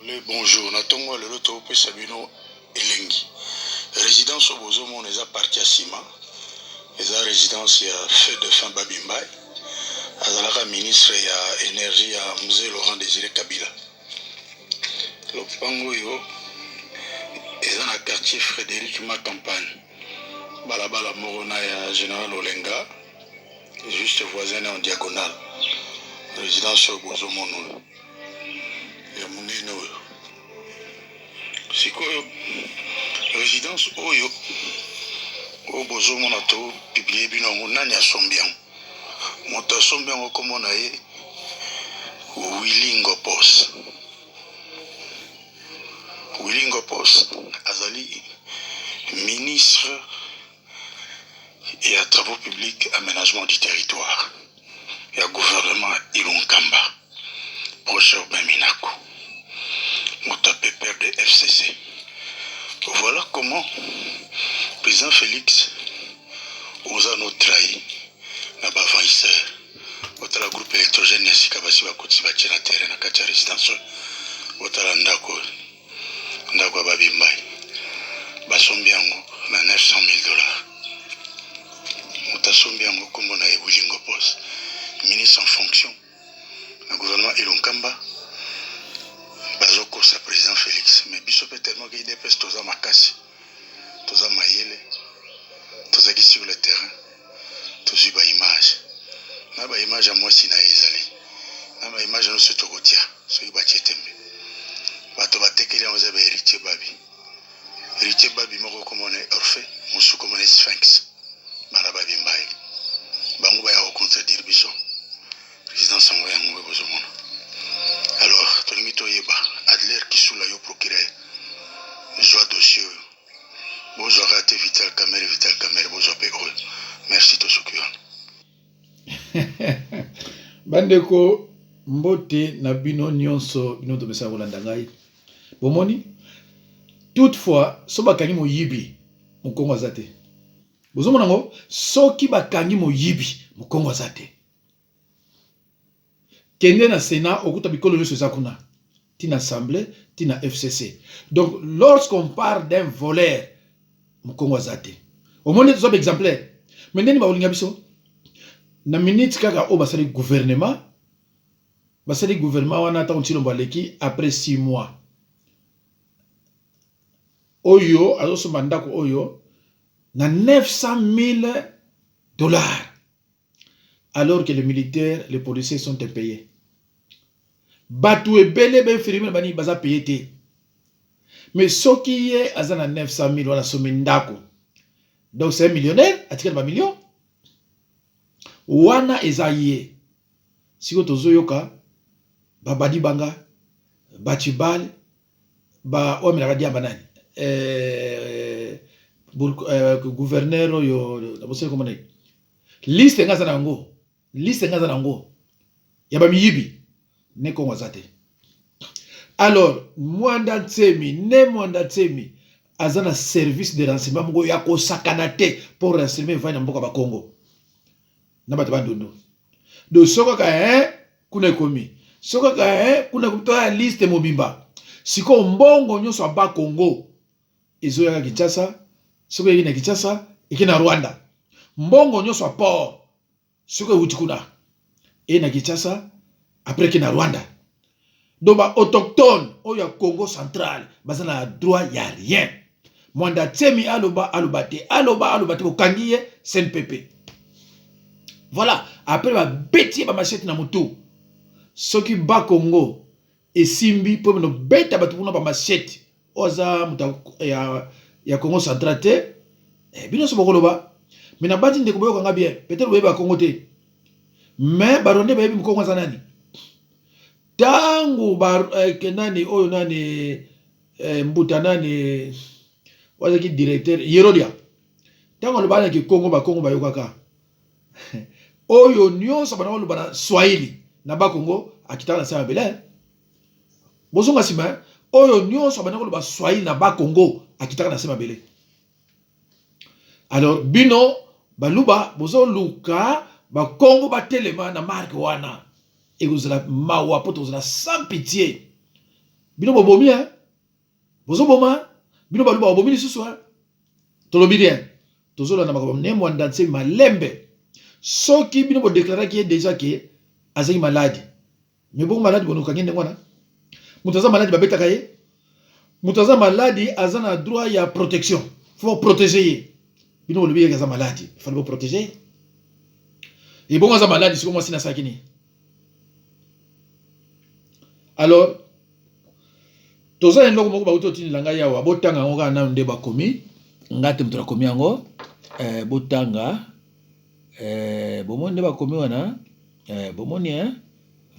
Bonjour, Natongo le loto pe Sabino Elengi. Résidence au Bozomo neza parti à Sima. Eza résidence ya feu de fin Babimbai. Azalaka ministre ya énergie ya Mzee Laurent Désiré Kabila. Lopango yo eza na quartier Frédéric Macampagne. Balabala Morona ya Général Olenga. Juste voisin en diagonale. Résidence au Bozomo non. Ya munene oyo. Sikoyo résidence oyo o Bozomo na to publié bino nani asombian. Moto asombian ko mona ye Willy Ngopos. Willy Ngopos azali ministre et à travaux publics aménagement du territoire. Et à gouvernement Ilunkamba. Proche Urbain Minako. Moto pépère de FCC. Voilà comment le président Félix osa nous trahi na bavaisseur. Otala groupe électrogène ya sikabasi bakutsi bachira terrain na kati ya résidence. Otala ndako babimbai. Basombi yango na $900,000. Mutasombi yango kombo na Willy Ngopos. Ministre en fonction. Le gouvernement Ilunkamba. Bazoko sa président Félix. Mais biso peut tellement qu'il dépêche toza makasi. Toza mayele. Toza qui sur le terrain. Toza ba image. Na ba image à moi si na ezali. Na ba image no se tokotia. So ba chetembe. Bato batekeli oza ba héritier babi. Héritier babi moko komone orphe, musu komone sphinx. Bana babi mbaye. Bango ba ya contredire biso. Président Sango yango bozomona. Alors, Tonimito Yeba, Adler qui sous la yo procureur, joie dossier, vous aurez été Vital Kamer, vous avez heureux. Merci de ce Bandeko, mbote na bino nyonso, bino to mesa Rolanda ngai. Bomoni, toutefois, so bakangi mo yibi, mo kongo azate. Bozomona ngo, soki bakangi mo yibi, mo kongo azate. Kende na Sénat, okuta bikolo nyonso ezakuna. Tina Assemblée, tina FCC. Donc, lorsqu'on parle d'un voleur, Mkongo azate. Au moins, nous sommes exemplaires. Maintenant, nous avons biso. Na minute kaka o basali gouvernement. Basali gouvernement wana ta ontilo mbaleki après 6 mois. Oyo, azoso mandako oyo, na $900,000. Alors que les militaires, les policiers sont payés. Batou et belé ben firime bani baza payé. Mais ce qui est à 900,000 wala somendako. Donc c'est un millionnaire, atika ba million. Wana ezaye. Siko tozoyoka ba badi banga bachibal ba omela radia banani. Gouverneur yo abosé comment dire. Liste ngaza nango. Liste ngaza nango. Ya ba miyibi. Ne kongo azate. Alors, mwanda tsemi, azana service de renseignement mgo yako sakanate pour renseigner vanya mboka ba Congo. Na bato bandondo. Do soko ka kuna komi. Soko ka kuna kutoa liste mobimba. Siko mbongo nyoso ba Congo. Izo ya Kinshasa, soko yina Kinshasa, ikina Rwanda. Mbongo nyoso a port. Soko utikuna. Na Kinshasa après qu'il na Rwanda. Donc ba autochtone au ya Congo central, bazana droit ya rien. Mwanda tsemi aloba alobate ko kangiye CNPP. Voilà, après ba beti ba machette na moto. Soki ba Congo et simbi pour no beta batu na ba machette. Oza muta ya Congo central te. Bino so bokoloba. Mais na bati ndeko boyo kanga bien. Peut-être boye ba Congo te. Mais baronde ba yebi mkongo zanani. Tangu kenani oyo nani mbuta nani wazaki directeur Yerodia. Tangu lubana ki Congo ba yokaka. Oyo nyonso bana lubana Swahili na ba Congo akitaka na sama bele. Bozonga sima oyo nyonso bana lubana Swahili na ba Congo akitaka na sama bele. Alors bino baluba bozo luka ba Congo ba telema na marque wana. Et vous allez mawa poto vous allez sans pitié. Bino bobomi, hein? Bozo boma, bino baluba bobomi ce soir. Tolobi bien. Tozola na makoba ne mwandanse malembe. Soki bino bo déclarer qui est déjà que azaki malade. Mais bon malade bono kangende ngwana. Mutaza malade babeta kaye. Mutaza malade azana droit ya protection. Faut protéger. Bino lobi ya malade. Il faut le protéger. Et bon aza malade c'est comment sina sakini. Alors toza endoko moko ba utotini langa yawa botanga ngoka na nde bakomi ngate mutara komi yango botanga bomoni nde bakomi wana bomoni hein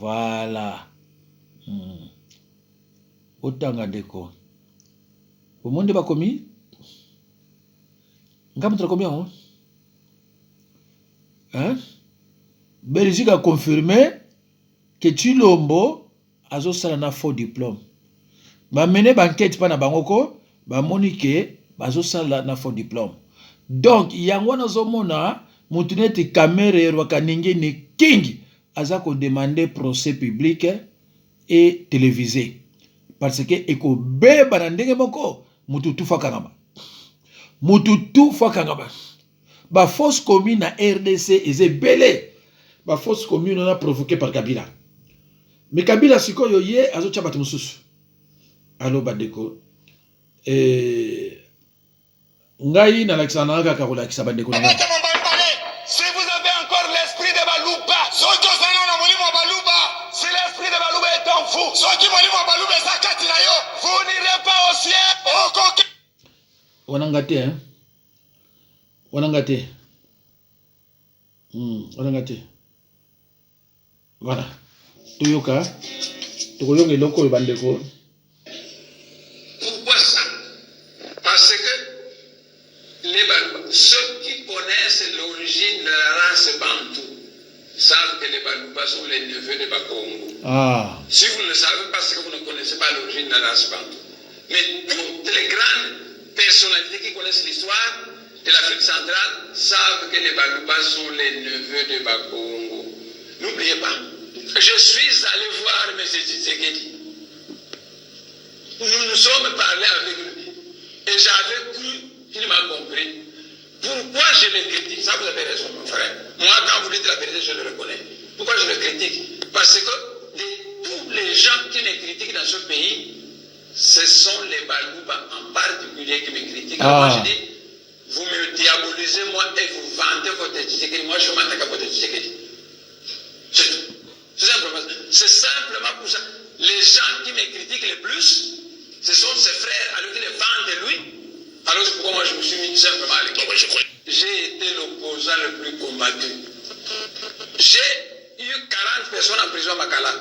voilà botanga ndeko bomoni nde bakomi ngate mutara komi yango hein Belgique a confirmé que Chilombo azo sala na faux diplôme. Ba mené banquette pa na bangoko ba monique bazo sala na faux diplôme. Donc yango nazo mona mutuneti caméra rwaka ninge ni king azako demander procès public et télévisé parce que eko beba na ndenge moko mututu fakangama. Mututu fakangama. Ba fausse commune na RDC ezebele. Ba fausse commune on a provoqué par Kabila. Mais Kabila sikoyo ye azo tchabati mususu. Allo bandeko. Ngai na Alexandra kaka ko lakisa bandeko. Si vous avez encore l'esprit de Balouba, c'est l'esprit de Balouba est en vous. Vous n'irez pas au ciel. Wanangate hein. Wanangate. Wanangate. Voilà. Toyoka. Tokoyonge loko bandeko. Pourquoi ça? Parce que ceux qui connaissent l'origine de la race bantou savent que les Balouba sont les neveux de Bakongo. Ah. Si vous ne le savez pas, c'est que vous ne connaissez pas l'origine de la race bantou. Mais toutes les grandes personnalités qui connaissent l'histoire de l'Afrique centrale savent que les Balouba sont les neveux de Bakongo. N'oubliez pas, je suis allé voir M. Tshisekedi. Nous nous sommes parlé avec lui. Et j'avais cru qu'il m'a compris. Pourquoi je le critique? Ça, vous avez raison, mon frère. Moi, quand vous dites la vérité, je le reconnais. Pourquoi je le critique? Parce que de tous les gens qui me critiquent dans ce pays, ce sont les Balouba en particulier qui me critiquent. Alors moi, je dis, vous me diabolisez moi et vous vantez votre Tshisekedi. Moi, je m'attaque à votre Tshisekedi. C'est tout. C'est simplement pour ça. Les gens qui me critiquent le plus, ce sont ses frères, alors qu'ils les vendent de lui. Alors c'est pourquoi moi je me suis mis simplement à l'école. J'ai été l'opposant le plus combattu. J'ai eu 40 personnes en prison à Makala.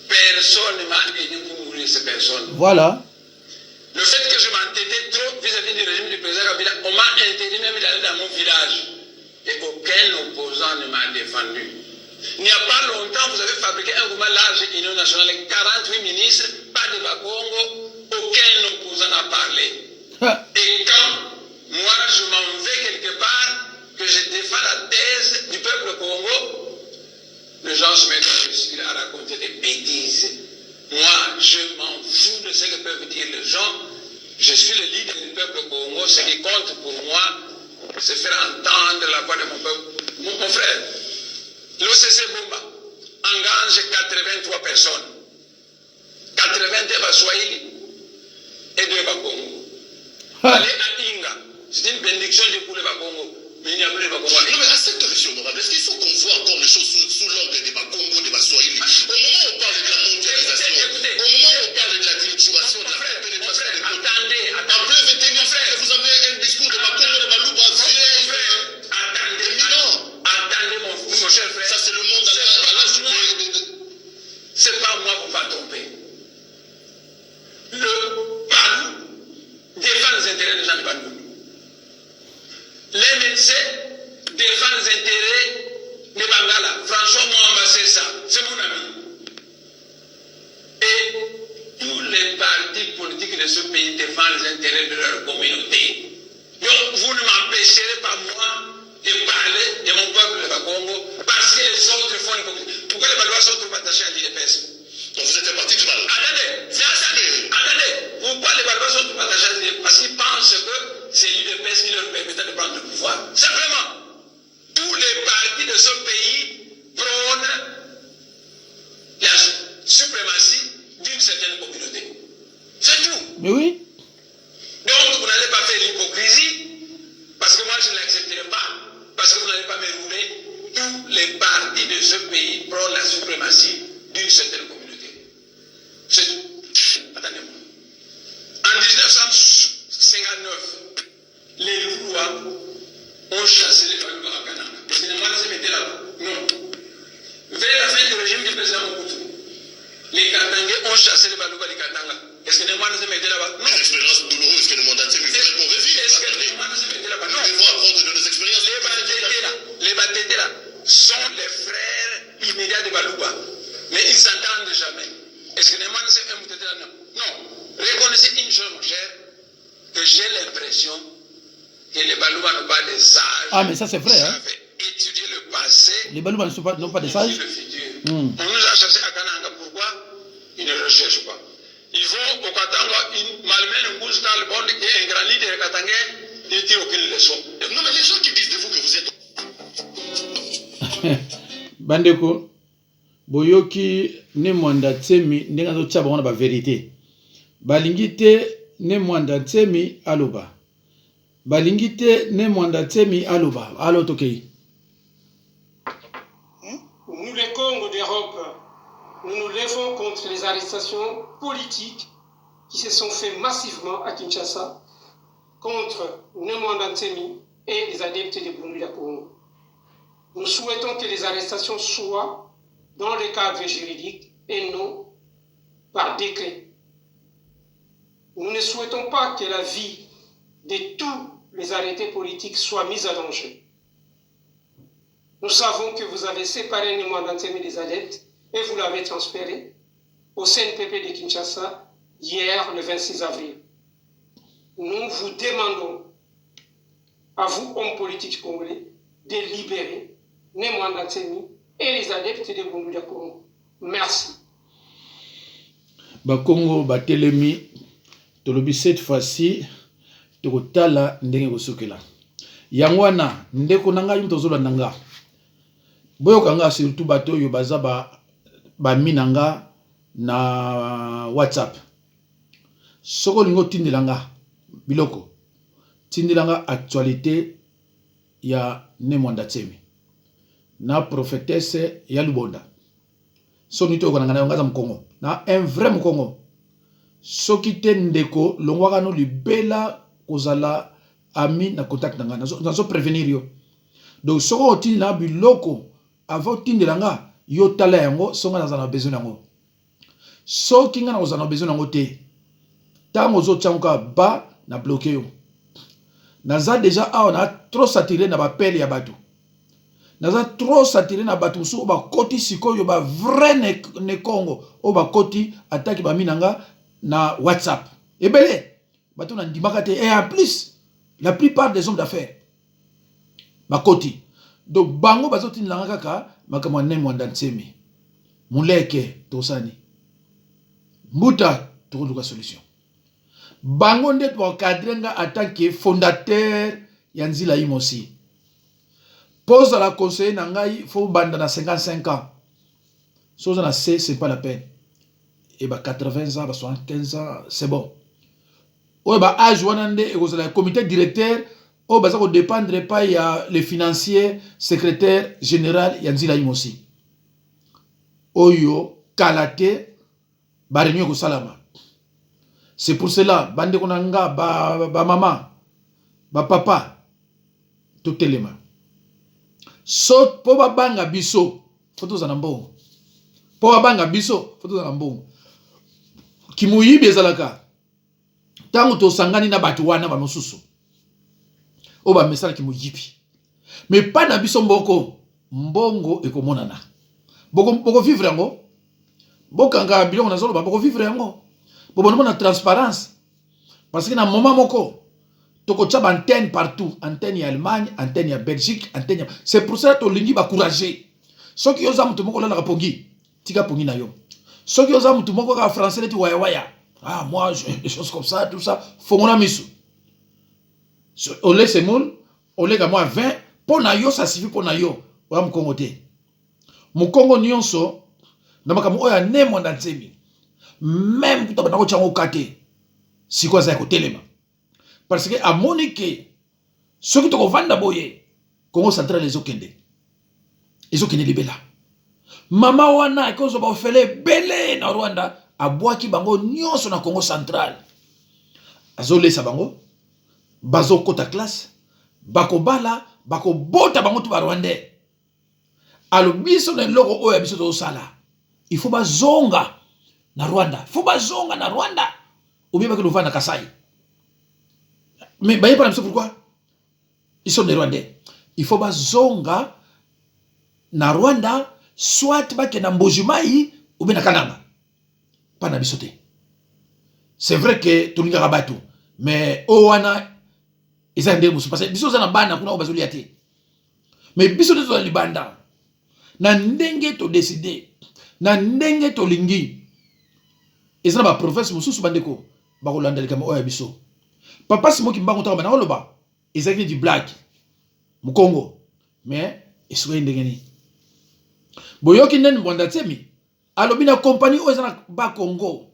Personne ne m'a aidé pour mourir ces personnes. Voilà. Le fait que je m'entêtais trop vis-à-vis du régime du président Kabila, on m'a interdit même d'aller dans mon village. Et aucun opposant ne m'a défendu. Il n'y a pas longtemps, vous avez fabriqué un mouvement large Union nationale, 48 ministres, pas de Bakongo, aucun opposant n'a parlé. Et quand moi je m'en vais quelque part, que je défends la thèse du peuple Congo, les gens se mettent à raconter des bêtises. Moi, je m'en fous de ce que peuvent dire les gens. Je suis le leader du peuple Congo. Ce qui compte pour moi, c'est faire entendre la voix de mon peuple. Mon frère, l'OCC Bomba engage 83 personnes. 81 Baswahili et 2 Bakongo. Allez à Inga. C'est une bénédiction pour les Bakongo. Mais il n'y a plus de Bakongo. Non, mais accepte, monsieur honorable. Est-ce qu'il faut qu'on voit encore les choses sous l'angle des Bakongo, des Baswahili? Au moment où on parle de la mondialisation, au moment où on parle de la culturation, de la pénétration des peuples, en plein 21e siècle, vous avez un discours de Bakongo, de Balouba, attendez mon cher frère. ça c'est le monde à l'âge du... C'est pas moi qu'on va tromper. Le Balou défend les intérêts des gens de Balou. L'MNC défend les intérêts de Bangala. François Mwamba, c'est ça. C'est mon ami. Et tous les partis politiques de ce pays défendent les intérêts de leur communauté. Donc vous ne m'empêcherez pas moi de parler de mon peuple de Bakongo parce que les autres font une... Pourquoi les Balouas sont trop attachés à l'IDPS? Donc vous êtes un parti du mal. Attendez, suprématie d'une certaine communauté. C'est tout. Mais oui. Donc, vous n'allez pas faire l'hypocrisie, parce que moi, je ne l'accepterai pas, parce que vous n'allez pas me rouler tous les partis de ce pays prônent la suprématie d'une certaine communauté. C'est tout. Attendez-moi. En 1959, les Loulois ont chassé les Baluba à Kananga. Est-ce que les Mwana se mettaient là-bas? Non. Vers la fin du régime du président Mobutu, les Katangais ont chassé les Baluba du Katanga. Est-ce que les Mwana se mettaient là-bas? Non. Les expériences douloureuses que nous mandats, mais vous êtes mauvais vivre. Est-ce que les Mwana se mettaient là-bas? Non. Nous devons apprendre de nos expériences. Les Batétés là sont les frères immédiats de Baluba. Mais ils ne s'entendent jamais. Est-ce que les Mwana se mettaient là? Non. Non. Reconnaissez une chose, mon cher, que j'ai l'impression que les Baluba n'ont pas des sages. Ah, mais ça c'est vrai. Hein? Étudier le passé. Les Baluba n'ont pas des sages. Le futur. On nous a cherché à Kananga. Pourquoi? Ils ne recherchent pas. Ils vont au Katanga, ils malmènent une gousse dans le bord, et un grand leader Katangais, ils ne tirent aucune leçon. Non, mais les gens qui disent de vous que vous êtes. Bandeko, boyoki ne mwanda tsemi ndenga zo tshaba wana ba vérité. Balingi te ne mwanda tsemi aloba. Balingi te ne mwanda tsemi aloba. Alo tokei. Nous, les Congos d'Europe, nous nous levons contre les arrestations politiques qui se sont faites massivement à Kinshasa contre Nemwanda Ntsemi et les adeptes de Bunduya Congo. Nous souhaitons que les arrestations soient dans le cadre juridique et non par décret. Nous ne souhaitons pas que la vie de tous les arrêtés politiques soit mise à danger. Nous savons que vous avez séparé Nemwanda Ntsemi des adeptes et vous l'avez transféré au CNPP de Kinshasa hier, le 26 avril. Nous vous demandons, à vous, hommes politiques congolais, de libérer Nemwanda Ntsemi et les adeptes de Bunduya Congo. Merci. Bakongo batelemi tolobi cette fois-ci tokotala ndenge kosukela. Yangwana ndeko nanga yumtozola nanga. Boyokanga surtout bato yo baza ba minanga na WhatsApp. Soko lingo tindilanga biloko. Tindilanga actualité ya Nemwanda Ntsemi. Na prophétesse ya Lubonda. So nito ko nanga ngaza mkongo. Na un vrai mkongo. Soki te ndeko longwaka no libela kozala ami na contact nanga. Nazo prévenir yo. Donc soko otindi na biloko avant tindelanga yo tala yango songa nazana besoin yango. Soki nga na ozana besoin yango te. Tango zo tsanka ba na bloquer yo. Naza déjà awa na trop saturé na ba pele ya bato. Naza trop saturé na bato so ba koti sikoyo ba vrai ne Congo o ba koti attaque ba minanga na WhatsApp. Ebele bato na ndimaka te et en plus la plupart des hommes d'affaires ba koti. Donc bango bazoti nlanga kaka makamwa Nemwanda Ntsemi. Muleke tosani. Mbuta tokoluka solution. Bango nde to cadrenga en tant que fondateur ya Nzila Imosi. Pose à la conseiller nangai faut banda na 55 ans. Soza na C c'est pas la peine. Et ba 80 ans, ba 75 ans, c'est bon. Ou ba âge wanande et le comité directeur o baza ko dépendre pas ya le financier secrétaire général ya Nzila Imosi. Oyo kalate ba réunion ko salama. C'est pour cela bande konanga ba maman ba papa tout élément. So po ba banga biso photo za nambo. Po ba banga biso photo za nambo. Kimuyibi ezalaka. Tango to sangani na batu wana ba mosusu. O ba mesala kimuyibi. Mais pas na biso mboko mbongo ekomonana. Boko vivre yango. Bokanga biloko na zolo ba boko vivre yango. Bobo na transparence. Parce que na moment moko toko tchaba antenne partout, antenne ya Allemagne, antenne ya Belgique, antenne ya... C'est pour ça que lingi ba courager. Soki yoza mutu moko la pongi, tika pongi na yo. Soki yoza mutu moko ka français leti waya waya. Ah moi des choses comme ça, tout ça, fongona misu. On laisse moule, on lega moi 20 pour na yo ça suffit pour na yo. Wa mkongo te. Mukongo nyonso na makambo oya ne mwanda ntsemi même kuta bana ko chango kate siko za ko telema parce que amoni ke soki to ko vanda boye Congo central ezokende libela mama wana kozo ba ofele bele na Rwanda abwaki bango nyonso na Congo central azolesa bango bazo kota classe bakobala bakobota bango to ba Rwandais alo biso na loko oya biso to sala il faut bazonga na Rwanda ou bien bakelo vana Kasai mais baye pas pourquoi ils sont des Rwandais il faut bazonga na Rwanda soit bake na Mbojimai ou bien na Kananga pas na biso te c'est vrai que tolinga rabatu mais owana ils ont des musu parce que biso za na bana kuna bazoli ate mais biso te to libanda na ndenge to décider na ndenge to lingi ezana ba professeur mususu bandeko ba kolanda likama oya biso papa simo kimbango ta bana oloba ezaki du black mu Congo mais esuwe ndenge ni boyoki nen mwanda tsemi alobi na compagnie oyo ezana ba Congo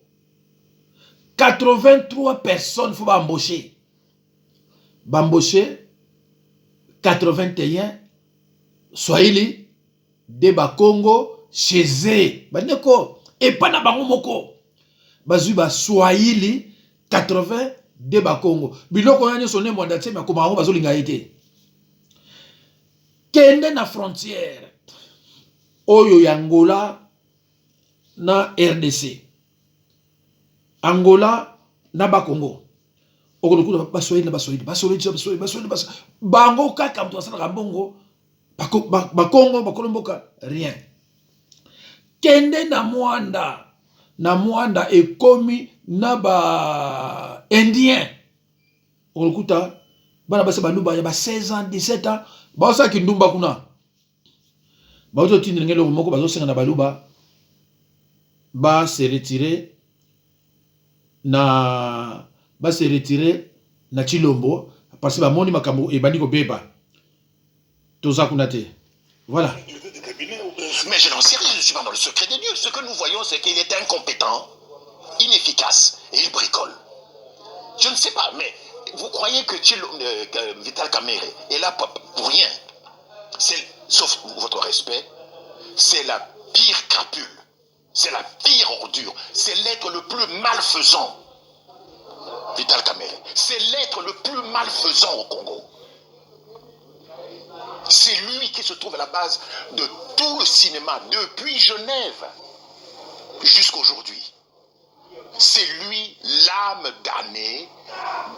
83 personnes faut ba embaucher 81 Swahili de ba Congo chez eux bandeko et pas na bango moko bazui ba Swahili 80 de ba Congo biloko yanyo sonne mwanda tsemi akoma bango bazolinga ete kende na frontière oyo ya Angola na RDC Angola na ba Congo okolokuta baswahili na baswahili bango kaka mtu asala mbongo ba Congo bakolomboka rien kende na mwanda ekomi na ba indien okolokuta bana basa baluba ya ba 16 ans 17 ans baosa kindumba kuna baoto tindi ngelo moko bazosenga na baluba ba se retirer na Chilombo parce que ba moni makambo e bandi ko beba toza kuna te voilà. Mais je n'en sais rien, je ne suis pas dans le secret des dieux. Ce que nous voyons, c'est qu'il est incompétent, inefficace et il bricole. Je ne sais pas, mais vous croyez que Vital Kamerhe est là pour rien? Sauf votre respect, c'est la pire crapule, c'est la pire ordure, c'est l'être le plus malfaisant. Vital Kamerhe, c'est l'être le plus malfaisant au Congo. C'est lui qui se trouve à la base de tout le cinéma, depuis Genève jusqu'aujourd'hui. C'est lui l'âme damnée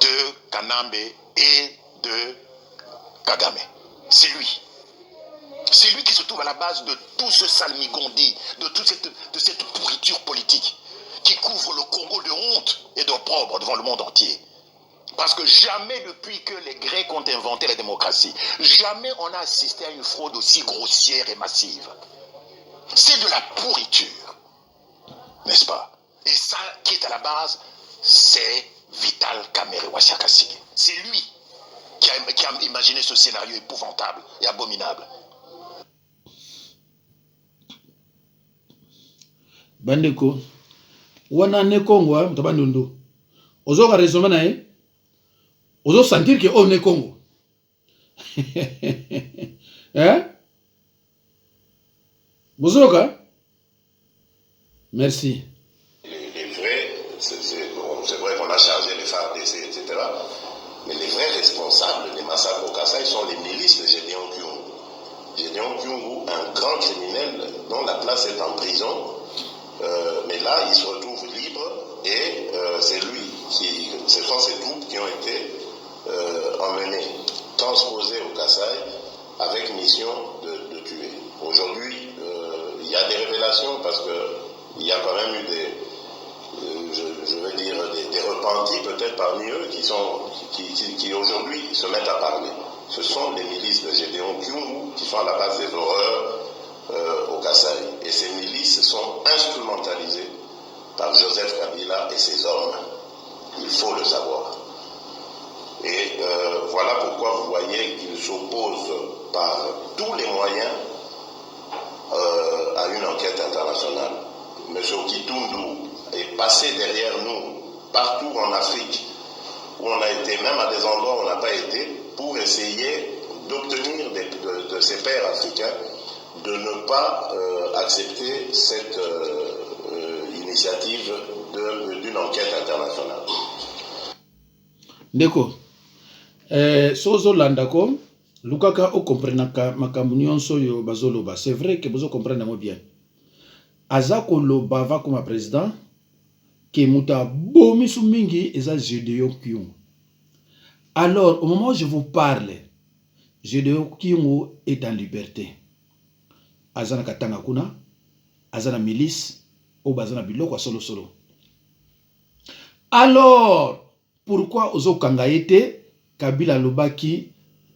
de Kanambe et de Kagame. C'est lui. C'est lui qui se trouve à la base de tout ce salmigondi, de toute cette pourriture politique qui couvre le Congo de honte et d'opprobre devant le monde entier. Parce que jamais depuis que les Grecs ont inventé la démocratie, jamais on a assisté à une fraude aussi grossière et massive. C'est de la pourriture, n'est-ce pas? Et ça qui est à la base, c'est Vital Kamerhe Wasiakasige. C'est lui qui a imaginé ce scénario épouvantable et abominable. Bandeko, wana ne Congo, mtabandondo. Ozo ka raisonnement na ye. Ozo sentir que on est Congo. Hein? Bozoka? Merci. Les vrais, c'est vrai qu'on a chargé les FARDC, etc. Mais les vrais responsables des massacres au Kasaï sont les milices de Gédéon Kyungu. Gédéon Kyungu, un grand criminel dont la place est en prison. Mais là, il se retrouve libre et c'est lui ce sont ces troupes qui ont été emmenées, transposées au Kasaï avec mission de tuer. Aujourd'hui, il y a des révélations parce qu'il y a quand même eu je veux dire, des repentis peut-être parmi eux qui aujourd'hui se mettent à parler. Ce sont les milices de Gédéon Kyungu qui sont à la base des horreurs au Kasaï. Et ces milices sont instrumentalisées par Joseph Kabila et ses hommes. Il faut le savoir. Et voilà pourquoi vous voyez qu'ils s'opposent par tous les moyens à une enquête internationale. M. Kitundu est passé derrière nous, partout en Afrique, où on a été, même à des endroits où on n'a pas été, pour essayer d'obtenir de ses pairs africains de ne pas accepter cette initiative d'une enquête internationale. Ndeko, sozo landako, lukaka o comprenaka makambu nyonso yo bazoloba. C'est vrai que bozo comprendre mo bien. Azako loba va comme président que muta bomi mingi eza Gédéon Kyungu. Alors, au moment où je vous parle, Gédéon Kyungu est en liberté. Azana katanga kuna, azana milice, ou bazana biloko solo solo. Alors, pourquoi Ozo Kangaete, Kabila Lobaki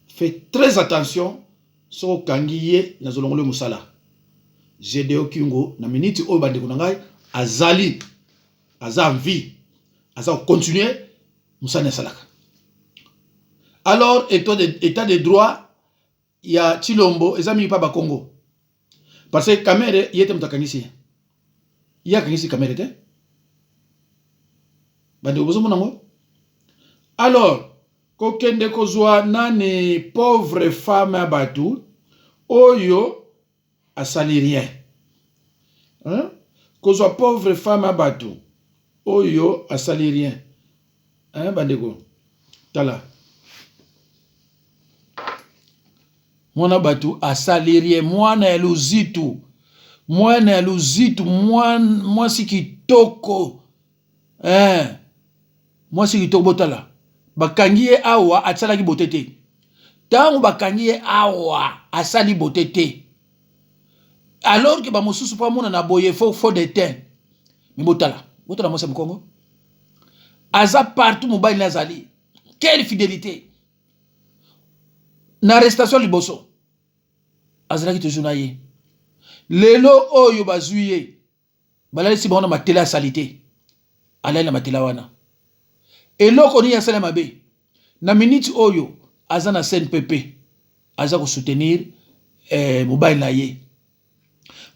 fait très attention sur Kangiye na zolongole musala. Gédéon Kyungu na minute o bande kunangai azali aza en vie, aza continuer musana salaka. Alors, état de droit, il y a Chilombo, et amis pas Congo. Parce que Kamere, il était mutakangisi. Il y a kangisi Kamere te. Bande obozo monango. Alors, kokende kozwa nane pauvre femme abatu, oyo asali rien. Hein? Kozwa pauvre femme abatu, oyo asali rien. Hein, bandeko? Tala. Mwana batu asali rien. Mwana eluzitu. Mwana eluzitu. Mwasi kitoko. Mwasi kitoko botala. Bakangiye awa atsalaki botete. Tango bakangiye awa asali botete. Alors que ba mosusu pa mona na boye faux de teint. Mi botala. Botala mwasi mkongo. Aza partout mobile nazali. Quelle fidélité. Na arrestation liboso. Azalaki toujours na ye. Lelo oyo bazuye. Balali si baona matela salite. Alali na matela wana. Eloko ni ya sala mabe. Na minute oyo azana CNPP. Aza ko soutenir mobile na ye.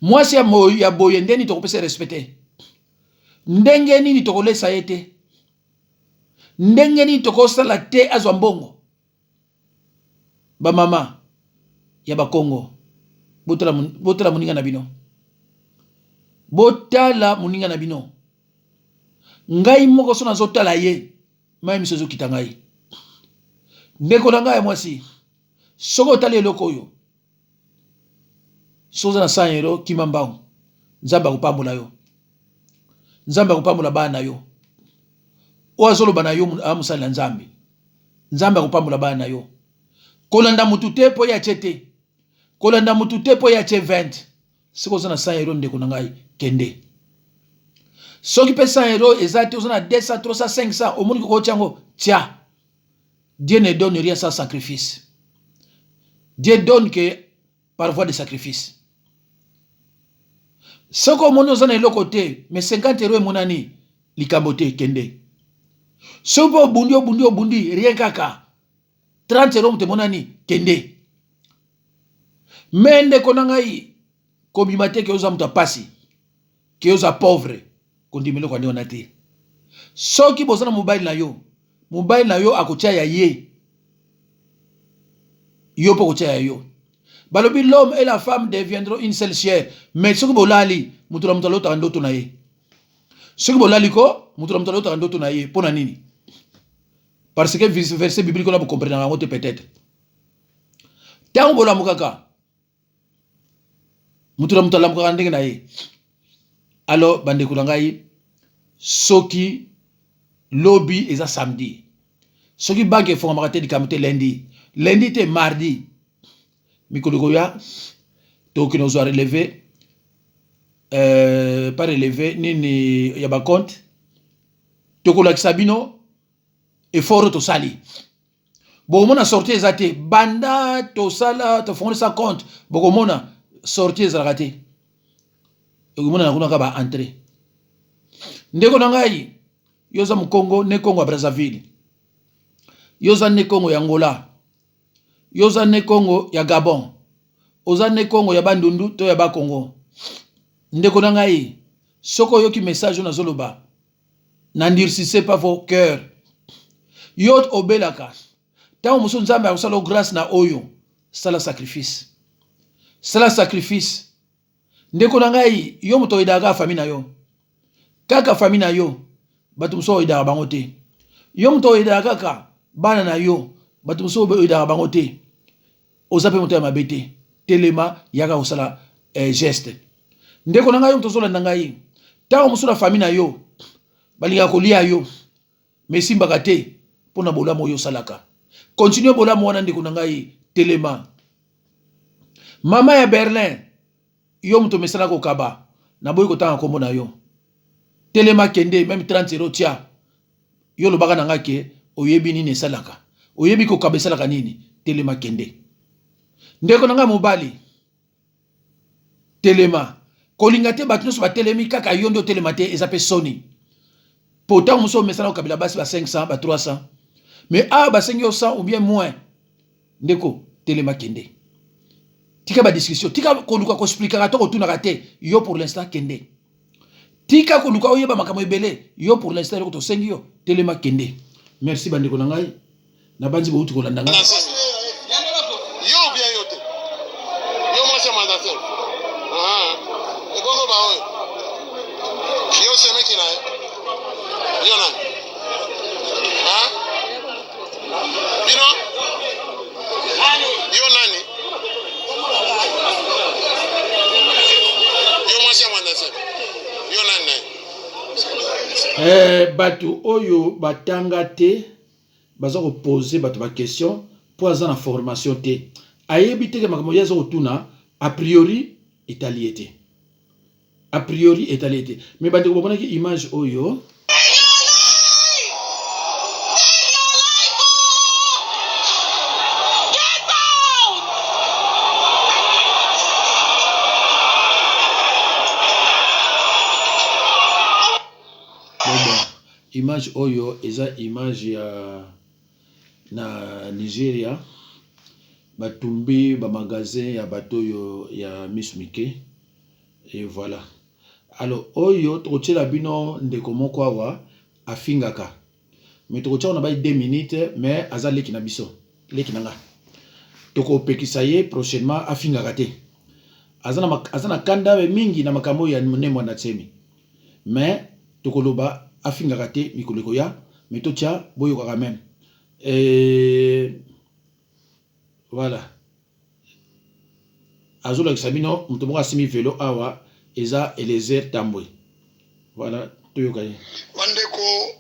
Mwasi ya boye ndeni to kopesa respecter. Ndenge nini to kolesa yete. Ndenge nini to kosala te azwa mbongo. Ba mama ya ba Congo botala muninga na bino. Botala muninga na bino. Ngai moko so nazotala ye. Mai misozo kitangai. Ndeko na ngai mwasi. Soko tali eloko yo. Soza na 100 euro kimambao. Nzamba kupambola yo. Nzamba kupambola bana yo. Oazolo bana yo amusali na nzambi. Nzamba kupambola bana yo. Kolanda mutute po ya chete. Kolanda mutute po ya che 20. Siko zana 100 euro ndeko na ngai kende. Soki pe 100 euro ezate ozana 200, 300, 500 omoni ko chango tia. Dieu ne donne rien sans sacrifice. Dieu donne que par voie de sacrifice. Soko omoni ozana eloko te, mais 50 euro emonani likambote kende. Sopo bundi rien kaka. 30 euros mtemonani kende. Mende konangai kobimate ke oza muta pasi. Ke oza pauvre. Kondimelo kwa neona te. Soki bozana mobile na yo. Mobile na yo akotia ya ye. Yo po kotia ya yo. Balobi l'homme et la femme deviendront une seule chair. Mais soki bolali mutula mutalota ndoto na ye. Soki bolali ko mutula mutalota ndoto na ye. Pona nini? Parce que verset biblique on a comprendre peut-être. Tango bola mukaka. Mutula mutala mukaka ndenge na ye. Alors bande kulangai soki lobby eza samedi. Soki banque font marate di kamite lundi. Lundi te mardi. Mikolo ya to ki nous a relevé pas relevé nini ya ba compte. To ko la Sabino et fort to sali. Bon mona sortir ezate banda to sala to fond sa compte. Bon mona sortir ezate. Et mona na kuna ba entrer. Ndeko na ngai yoza mu Congo ne Congo a Brazzaville. Yoza ne Congo ya Angola. Yoza ne Congo ya Gabon. oza ne Congo ya bandundu to ya ba Congo ndeko na ngai soko yoki message na zoloba n'endurcissez pas vos cœurs yot obelaka tango mosu nzambe akosala grâce na oyo sala sacrifice ndeko na ngai yo moto oyedaka famille na yo kaka famille na yo bato mosu oyedaka bango te yo moto oyedaka kaka bana na yo bato mosu oyedaka bango te oza pe moto ya mabe te telema yaka kosala geste ndeko na ngai yo moto ozolanda ngai tango mosu na famille na yo balingaka kolia yo mesimbaka te mpona bolamu oyo osalaka continue bolamu wana ndeko na ngai telema mama ya Berlin yo moto mesana kokaba na boyi kotanga kombo na yo telema kende même 30 euros tia yo lobaka na ngai ke oyebi nini esalaka oyebi kokaba esalaka nini telema kende ndeko na ngai mobali telema kolinga te bato nyonso batelemi kaka yo nde otelema te eza mpe soni po ntango mosu omesana kokabela basi ba 500 ba 300 mais awa basengi yo 100 ou bien moins ndeko telema kende tika badiscussion tika koluka koexplikaka to kotunaka te yo pour l'instant kende tika koluka oyeba makambo ebele yo pour l'instant eloko tosengi yo telema kende merci bandeko na ngai na banzi bouti kolanda ngai yo bien yo te yo mwasi ya mandateur ekoko baoyo yo semeki na yo nani bino yo nani yo mwasi ya mandateur yo nani bato oyo batanga te baza kopose bato ba question po aza na formation te ayebi te ke makambo ya aza kotuna a priori etalie te mais bandeko bamonaki image oyo image oyo eza image ya na Nigeria batumbi ba magasin ya bato oyo ya Miss Mickey et voilà alors oyo tokotiela bino ndeko moko awa afingaka mais tokotia na ba 2 minutes mais aza leki na biso leki nanga tokopekisa ye prochainement afingaka te aza na kanda mingi na makambo ya nembo na tsemi mais tokoloba afingaka te mikoleko ya mais totia boyokaka même voilà azolakisa bino moto moko asimi velo awa eza Eliezer Tambwe voilà toyoka ye bandeko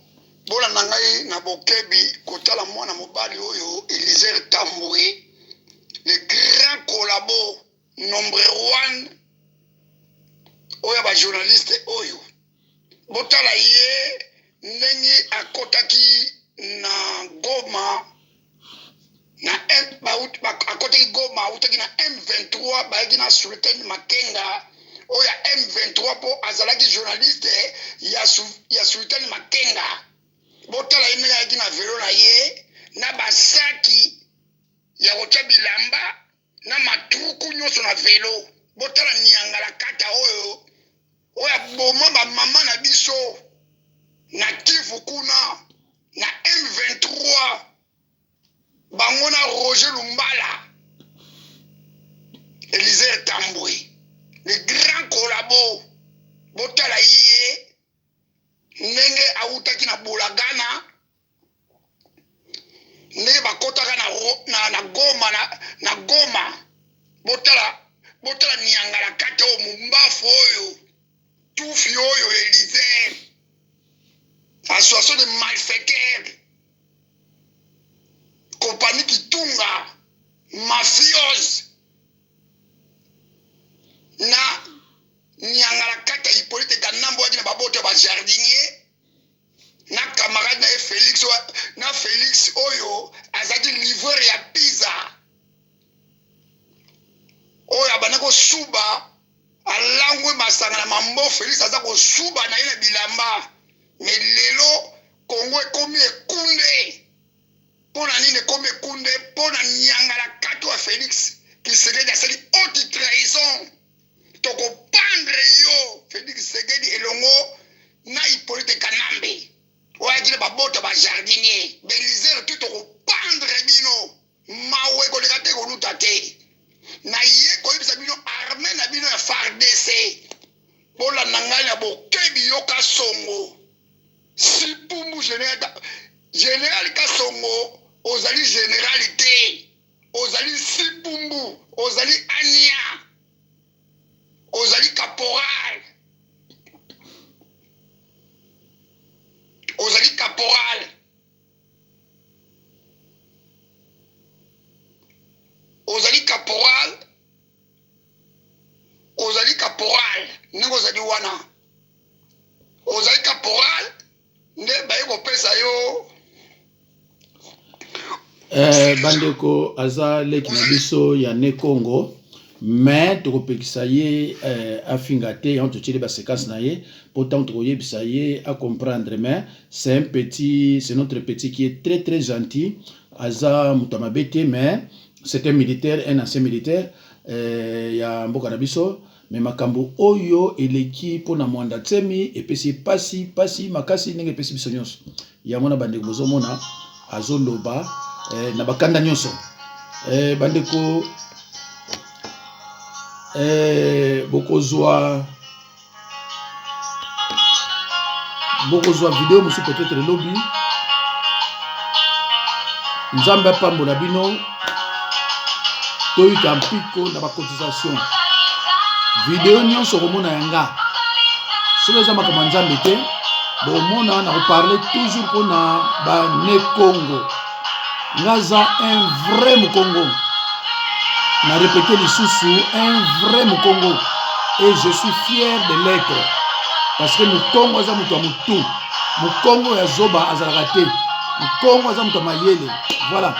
bolanda ngai na bokebi kotala mwana mobali oyo Eliezer Tambwe le grand collabo number 1 oyo ba journaliste oyo botala ye ndenge akotaki na Goma na akotaki Goma utaki na M23 baeki na Sultan Makenga oya M23 po azalaki journaliste ya Sultan Makenga botala ye ndenge ayaki na velo na ye na basaki ya kotia bilamba na matuku nyonso na velo botala niangala kata oyo oya boma ba mama na biso na Kivu kuna na M23 bango na Roger Lumbala Eliezer Tambwe le grand collabo botala ye ndenge autaki na Bulagana ndenge bakotaka na Goma na Goma botala niangala kata o mumbafu oyo tufi oyo Eliezer association de malfaiteurs compagnie Kitunga mafiose na nyangala kata Hippolyte Kanambo waki na babote ba jardinier na camarade na Félix oyo azaki livreur ya pizza oyo abana ko suba alangwe masanga na mambo Félix aza ko suba na ile bilamba mais lelo Congo ekomi ekunde pona nini ekomi ekunde pona nyangala kati wa Félix Tshisekedi asali haute trahison tokopandre yo Félix Tshisekedi elongo na Hippolyte Kanambe oyakile babota bajardinier belisere tu tokopandre bino mawe koleka te koluta te na ye koyebisa bino arme na bino ya FARDC bola na ngai na bokebi yo Kasongo Sipumbu général Kasongo ozali généralité ozali Sipumbu ozali Ania ozali caporal ozali caporal ozali caporal ozali caporal ndenge ozali wana ozali caporal nde baye kopesa yo bandeko aza leki na biso ya ne Congo mais tokopekisa ye afinga te yango totieli baséquence na ye pourtant tokoyebisa ye à comprendre mais c'est notre petit qui est très gentil aza moto mabe te mais c'est un militaire un ancien militaire ya mboka na biso mais makambo oyo eleki mpona mwanda tsemi epesi pasi makasi ndenge epesi biso nyonso yango na bandeko bozomona azoloba na bakanda nyonso bandeko bokozwa video mosusu peut-être lobby nzambe apambola bino toyika mpiko na bacotisation video nyonso komona yanga soki eza makambo ya nzambe te bomona na koparle toujours mpona bane Congo ngaza un vrai Mukongo na répété lisusu un vrai Mukongo et je suis fier de l'être parce que Mukongo aza moto ya mutu Mukongo ya zoba azalaka te Mukongo aza moto ya mayele voilà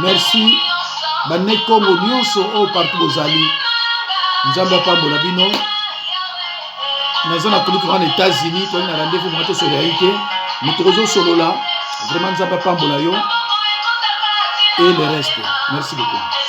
merci bane Congo nyonso oyo partout bozali nzambe apambola bino naza na koluka wana États-Unis toali na rendez-vous mwa tosolola ye te mais tokozosolola vraiment nzambe apambola yo et le reste merci beaucoup.